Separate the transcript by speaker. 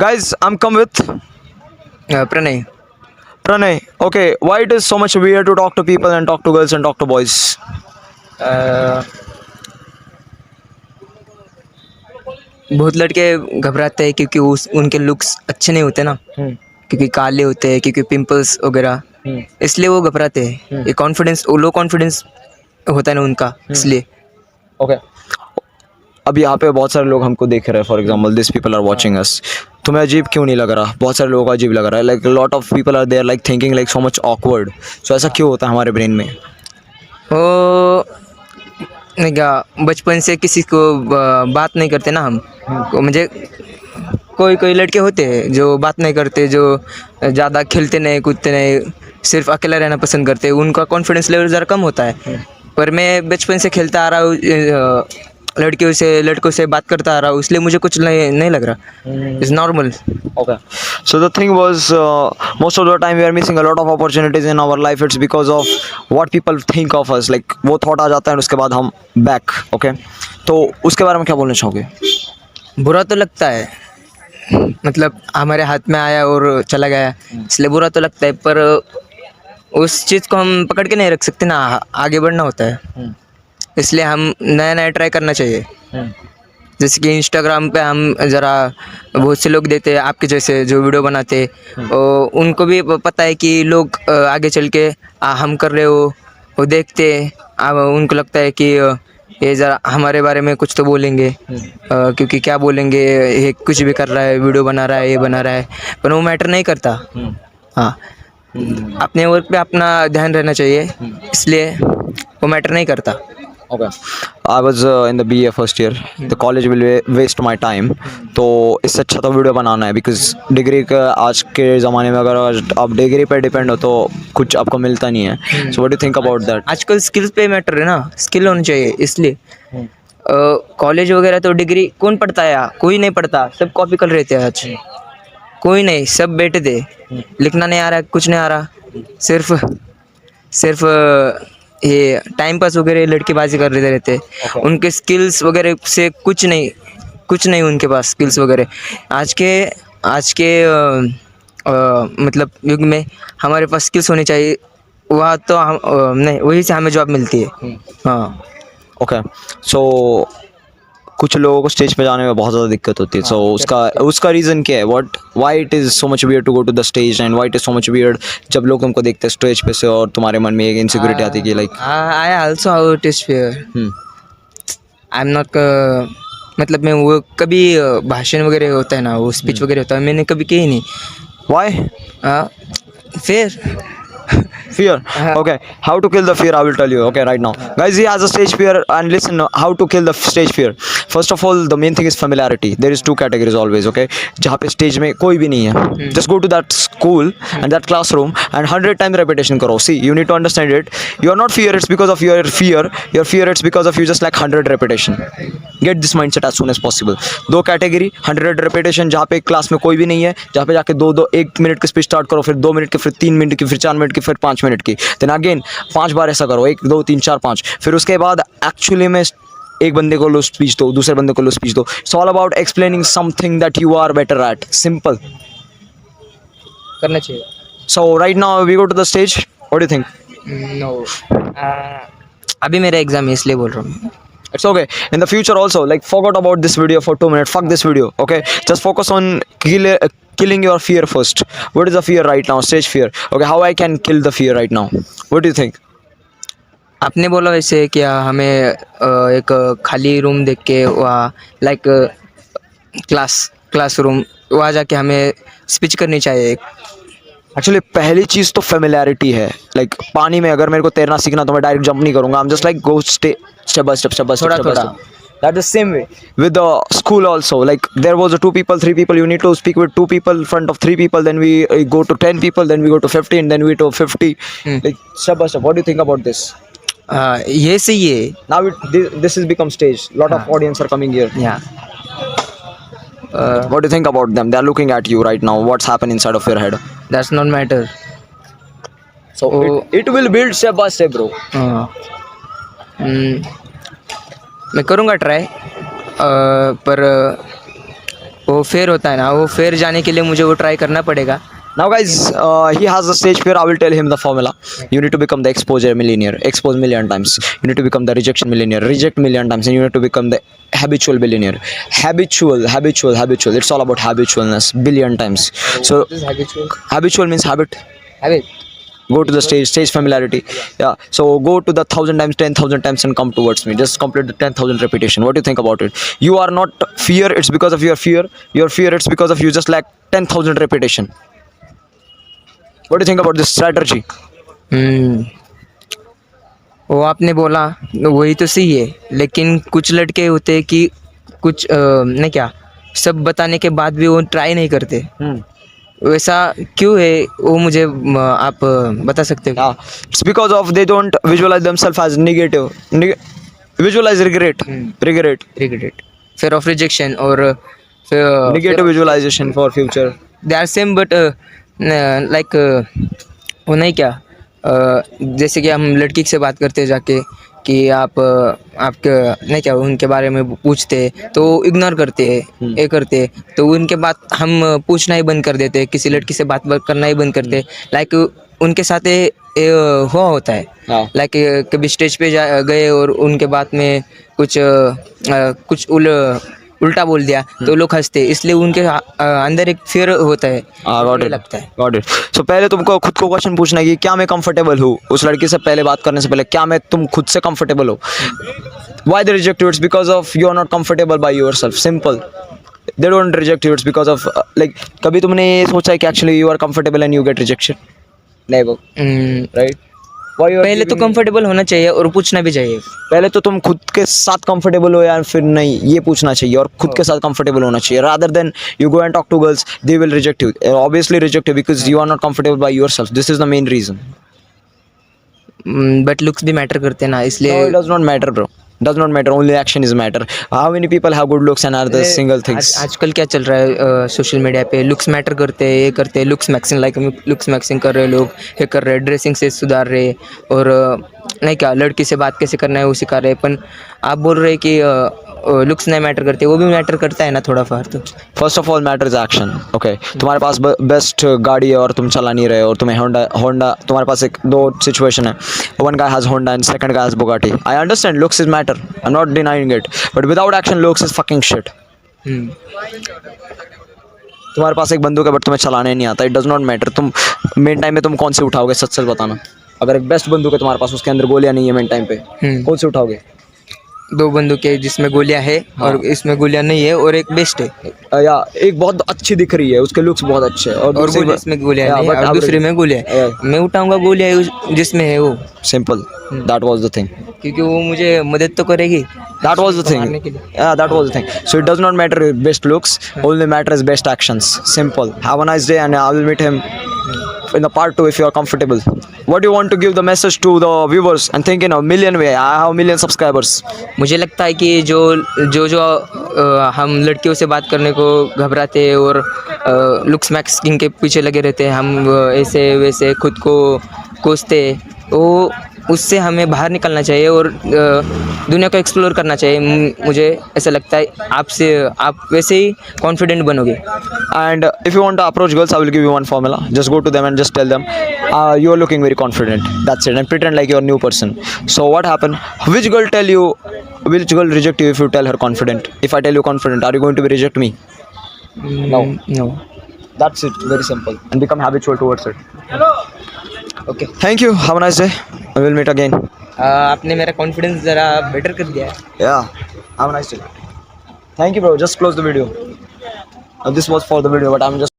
Speaker 1: Guys, I'm come with
Speaker 2: Pranay.
Speaker 1: Pranay. Okay, why it is so much weird to talk to people and talk to girls and talk to boys?
Speaker 2: बहुत लड़के घबराते हैं क्योंकि उनके looks अच्छे नहीं होते ना, क्योंकि काले होते हैं, क्योंकि पिंपल्स वगैरह, इसलिए वो घबराते हैं. ये कॉन्फिडेंस, लो कॉन्फिडेंस होता है ना उनका, इसलिए.
Speaker 1: Okay. अब यहाँ पे बहुत सारे लोग हमको देख रहे हैं. For example this people are watching us. तुम्हें अजीब क्यों नहीं लग रहा? बहुत सारे लोगों को अजीब लग रहा है. Like lot of people are there like thinking like so much awkward. So ऐसा क्यों होता है हमारे ब्रेन में?
Speaker 2: वो नहीं क्या, बचपन से किसी को बात नहीं करते ना हम. मुझे कोई कोई लड़के होते हैं जो बात नहीं करते, जो ज़्यादा खेलते नहीं, कूदते नहीं, सिर्फ अकेला रहना पसंद करते हैं. उनका कॉन्फिडेंस लेवल ज़रा कम होता है. पर मैं बचपन से खेलता आ रहा हूँ, लड़कों से बात करता आ रहा हूँ, इसलिए मुझे कुछ नहीं लग रहा. It's normal.
Speaker 1: Okay. So the thing was, most of the time we are missing a lot of opportunities in our life. It's because of what people think of us. Like वो thought आ जाता है और उसके बाद हम back. Okay. तो उसके बारे में क्या बोलना चाहोगे?
Speaker 2: बुरा तो लगता है, मतलब हमारे हाथ में आया और चला गया, इसलिए बुरा तो लगता है. पर उस चीज़ को हम पकड़ के नहीं रख सकते ना, आगे बढ़ना होता है. इसलिए हम नया नया ट्राई करना चाहिए. जैसे कि इंस्टाग्राम पे हम ज़रा बहुत से लोग देते हैं आपके जैसे जो वीडियो बनाते, और उनको भी पता है कि लोग आगे चल के हम कर रहे हो वो देखते. अब उनको लगता है कि ये ज़रा हमारे बारे में कुछ तो बोलेंगे, क्योंकि क्या बोलेंगे, ये कुछ भी कर रहा है, वीडियो बना रहा है, ये बना रहा है. पर वो मैटर नहीं करता. हाँ, अपने वर्क पे अपना ध्यान रहना चाहिए, इसलिए वो मैटर नहीं करता.
Speaker 1: Okay. I was in the BA first year. The college will waste my time. तो इससे अच्छा तो वीडियो बनाना है, बिकॉज डिग्री का आज के ज़माने में अगर आप डिग्री पे डिपेंड हो तो कुछ आपको मिलता नहीं है. So what do think about that?
Speaker 2: आजकल स्किल्स पे मैटर है ना, स्किल होनी चाहिए. इसलिए कॉलेज वगैरह तो डिग्री कौन पढ़ता है यार? कोई नहीं पढ़ता, सब कॉपी कर रहे थे आज. कोई नहीं, सब बैठे थे, लिखना नहीं आ रहा, कुछ नहीं आ रहा. सिर्फ ये टाइम पास वगैरह लड़केबाजी कर रहे रहते. उनके स्किल्स वगैरह से कुछ नहीं उनके पास स्किल्स वगैरह. आज के मतलब युग में हमारे पास स्किल्स होनी चाहिए. वहाँ तो हम नहीं, वहीं से हमें जॉब मिलती है. हाँ.
Speaker 1: ओके. सो कुछ लोगों को स्टेज पे जाने में बहुत ज़्यादा दिक्कत होती है. सो उसका रीज़न क्या है? Why it is so much weird to go to the stage, and why it is so much weird जब लोग तुमको देखते हैं स्टेज पे से और तुम्हारे मन में एक इनसिक्योरिटी आती है कि like
Speaker 2: I also how it is fair. I am not, मतलब मैं वो कभी भाषण वगैरह होता है ना, वो स्पीच वगैरह होता है, मैंने कभी की ही नहीं.
Speaker 1: वाई?
Speaker 2: फिर
Speaker 1: Fear. Okay. How to kill the fear? I will tell you. Okay, right now, guys, he has a stage fear, and listen, how to kill the stage fear. First of all, the main thing is familiarity. There is two categories always. Okay, जहाँ पे stage में कोई भी नहीं है, just go to that school and that classroom and 100 times repetition करो. See, you need to understand it. You are not fear. It's because of your fear. Your fear. It's because of you just like 100 repetition. Get this mindset as soon as possible. दो category, 100 repetition. जहाँ पे class में कोई भी नहीं है, जहाँ पे जाके दो 1 मिनट की स्पीच स्टार्ट करो, फिर 2 मिनट की, फिर 3 मिनट की, फिर 4 मिनट की, फिर 5 मिनट की. देन अगेन 5 बार ऐसा करो, 1 2 3 4 5. फिर उसके बाद एक्चुअली में एक बंदे को लो स्पीच दो, दूसरे बंदे को लो स्पीच दो. It's all about explaining something that you are better at. Simple
Speaker 2: करना चाहिए.
Speaker 1: So right now we go to the stage. What do you think?
Speaker 2: No, अभी मेरा एग्ज़ाम है इसलिए बोल रहा हूँ.
Speaker 1: It's okay. In the future also, like forgot about this video for 2 minutes. Fuck this video. Okay, just focus on killing your fear first. What is the fear right now? Stage fear. Okay, how I can kill the fear right now? What do you think?
Speaker 2: आपने बोला वैसे क्या हमें एक खाली room देख के वहाँ लाइक क्लासरूम वहाँ जाके हमें स्पीच करनी चाहिए.
Speaker 1: एक्चुअली पहली चीज़ तो फेमिलैरिटी है. लाइक पानी में अगर मेरे को तैरना सीखना तो मैं डायरेक्ट जंप नहीं करूँगा. I am just like go step by step.
Speaker 2: थोड़ा.
Speaker 1: That is same way with the school also. Like there was a 2 people, 3 people. You need to speak with 2 people in front of 3 people. Then we go to 10 people. Then we go to 15. Then we to 50. Like step by step. What do you think about this?
Speaker 2: ये सही है.
Speaker 1: Now this has become stage. Lot of audience are coming here.
Speaker 2: Yeah.
Speaker 1: What do you think about them? They are looking at you right now. What's happening inside of your head?
Speaker 2: That's not matter.
Speaker 1: So it will build step by step, bro.
Speaker 2: मैं करूँगा try, पर वो fair होता है ना, वो fair जाने के लिए मुझे वो ट्राई करना पड़ेगा.
Speaker 1: Now, guys, he has a stage fear. I will tell him the formula. You need to become the exposure millionaire. Expose million times. You need to become the rejection millionaire. Reject million times. And you need to become the habitual billionaire. Habitual. It's all about habitualness. Billion times. So,
Speaker 2: What is habitual?
Speaker 1: habitual means habit.
Speaker 2: Habit.
Speaker 1: Go to the stage familiarity. Yeah. So go to the 1,000 times, 10,000 times, and come towards me. Just complete the 10,000 repetition. What do you think about it? You are not fear. It's because of your fear. Your fear. It's because of you just lack 10,000 repetition. What do you think about this strategy?
Speaker 2: वो आपने बोला वही तो सही है, लेकिन कुछ लड़के होते हैं कि कुछ नहीं क्या, सब बताने के बाद भी वो ट्राई नहीं करते. वैसा क्यों है वो मुझे आप बता सकते हो?
Speaker 1: Yeah. It's because of they don't visualize themselves as negative. Visualize regret.
Speaker 2: Regret, fear of rejection और
Speaker 1: Negative visualization for future.
Speaker 2: They are same but like वो नहीं क्या, जैसे कि हम लड़की से बात करते हैं जाके कि आपके नहीं क्या, उनके बारे में पूछते हैं तो इग्नोर करते हैं, ये करते हैं, तो उनके बाद हम पूछना ही बंद कर देते हैं, किसी लड़की से बात करना ही बंद करते हैं. लाइक उनके साथ ये हुआ होता है.
Speaker 1: हाँ.
Speaker 2: लाइक कभी स्टेज पे गए और उनके बाद में कुछ उल्टा बोल दिया तो लोग हंसते, इसलिए उनके अंदर एक फियर होता है.
Speaker 1: Got
Speaker 2: मुझे
Speaker 1: it.
Speaker 2: लगता है.
Speaker 1: Got it. So पहले तुमको खुद को क्वेश्चन पूछना है कि क्या मैं कंफर्टेबल हूँ उस लड़की से पहले बात करने से पहले. क्या मैं तुम खुद से कंफर्टेबल हो? Why they reject you? It's because of you are not comfortable by yourself. Simple. They don't reject you. It's because of like कभी तुमने ये सोचा है कि actually you are comfortable and you get rejection? Never. Right? Why you are
Speaker 2: पहले तो
Speaker 1: giving-
Speaker 2: comfortable होना चाहिए और पूछना भी चाहिए.
Speaker 1: पहले तो तुम खुद के साथ कंफर्टेबल हो या फिर नहीं, ये पूछना चाहिए और खुद के साथ कंफर्टेबल होना चाहिए. Rather than you go and talk to girls, they will reject you. Obviously reject you because you are not comfortable by yourself. This is the main reason.
Speaker 2: But looks भी मैटर करते हैं ना,
Speaker 1: No,
Speaker 2: इसलिए
Speaker 1: it does not matter, bro. Does not matter. Only action is matter. How many people have good looks and are the single things?
Speaker 2: आजकल क्या चल रहा है सोशल मीडिया पे, लुक्स मैटर करते हैं, ये करते हैं, looks maxing, like looks maxing कर रहे लोग, ये कर रहे, ड्रेसिंग से सुधार रहे और नहीं क्या, लड़की से बात कैसे करना है वो सिखा रहे. पण आप बोल रहे कि लुक्स नहीं मैटर करते, वो भी मैटर करता है ना थोड़ा फार तो.
Speaker 1: First of all matter is action. Okay, तुम्हारे पास बेस्ट गाड़ी है और तुम चला नहीं रहे और तुम्हें होंडा तुम्हारे पास एक दो सिचुएशन है. One guy has Honda and second guy has Bugatti. I understand looks is matter. I am not denying it, but without action looks is fucking shit. तुम्हारे पास एक बंदूक है बट तुम्हें चलाने नहीं आता. It does not matter. तुम main time में तुम कौन सी उठाओगे? सच सच बताना. अगर एक बेस्ट बंदूक है तुम्हारे पास, उसके अंदर गोलियां नहीं है मेन टाइम पे, कौन सी उठाओगे?
Speaker 2: दो बंदूकें जिसमें गोलियां है और इसमें गोलियां नहीं है और एक बेस्ट है.
Speaker 1: या एक बहुत अच्छी दिख रही है, उसके लुक्स बहुत अच्छे हैं
Speaker 2: और गोली इसमें गोलियां नहीं है और दूसरे में गोलियां है. मैं उठाऊंगा गोलियां जिसमें है वो.
Speaker 1: Simple. That was the thing.
Speaker 2: क्योंकि वो मुझे मदद तो करेगी.
Speaker 1: That was the thing.
Speaker 2: मारने के लिए.
Speaker 1: Yeah, that was the thing. So it does not matter best looks. Only matters best actions. Simple. Have a nice day, and I will meet him in the part 2 if you are comfortable. What do you want to give the message to the viewers and think in a million way? I have a million subscribers.
Speaker 2: मुझे लगता है कि जो हम लड़कियों से बात करने को घबराते हैं और लुक्स मैक्सिंग के पीछे लगे रहते हैं, हम ऐसे वैसे खुद को कोसते, वो उससे हमें बाहर निकलना चाहिए और दुनिया को एक्सप्लोर करना चाहिए. मुझे ऐसा लगता है आप वैसे ही कॉन्फिडेंट बनोगे.
Speaker 1: And if you want to approach girls, I will give you one formula. Just go to them and just tell them, you are looking very confident. That's it. And pretend like you are a new person. So what happened? Which girl reject you if you tell her confident? If I tell you confident, are you going to reject me?
Speaker 2: No.
Speaker 1: That's it. Very simple. And become habitual towards it.
Speaker 2: Okay.
Speaker 1: Thank you. Have a nice day. We will meet again.
Speaker 2: आपने मेरा confidence ज़रा better कर दिया.
Speaker 1: Yeah. Have a nice day. Thank you, bro. Just close the video. This was for the video, but I'm just